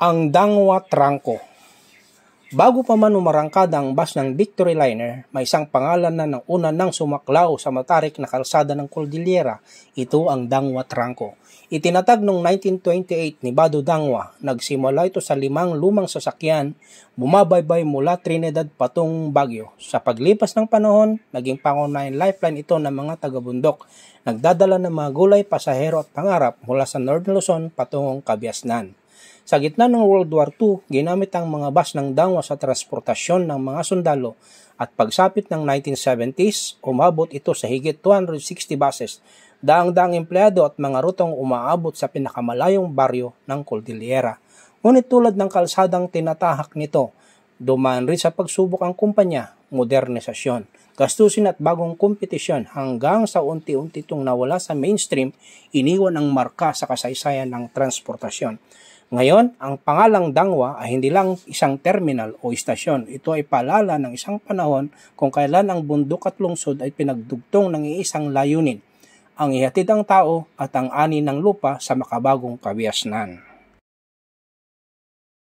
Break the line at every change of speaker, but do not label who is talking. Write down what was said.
Ang Dangwa Trangko. Bago pa man umarangkad ang bus ng Victory Liner, may isang pangalan na ng una nang sumaklaw sa matarik na kalsada ng Cordillera. Ito ang Dangwa Trangko. Itinatag noong 1928 ni Bado Dangwa. Nagsimula ito sa 5 lumang sasakyan, bumabaybay mula Trinidad patungong Baguio. Sa paglipas ng panahon, naging pangunahing lifeline ito ng mga taga-bundok. Nagdadala ng mga gulay, pasahero at pangarap mula sa Northern Luzon patungong Kabiasnan. Sa gitna ng World War II, ginamit ang mga bus ng Dangwa sa transportasyon ng mga sundalo at pagsapit ng 1970s, umabot ito sa higit 260 buses, daang-daang empleyado at mga rutong umaabot sa pinakamalayong baryo ng Cordillera. Ngunit tulad ng kalsadang tinatahak nito, dumaan rin sa pagsubok ang kumpanya, modernisasyon, gastusin at bagong kompetisyon hanggang sa unti-unti itong nawala sa mainstream, iniwan ang marka sa kasaysayan ng transportasyon. Ngayon, ang pangalang Dangwa ay hindi lang isang terminal o istasyon. Ito ay paalala ng isang panahon kung kailan ang bundok at lungsod ay pinagdugtong ng iisang layunin, ang ihatid ang tao at ang ani ng lupa sa makabagong Kabiasnan.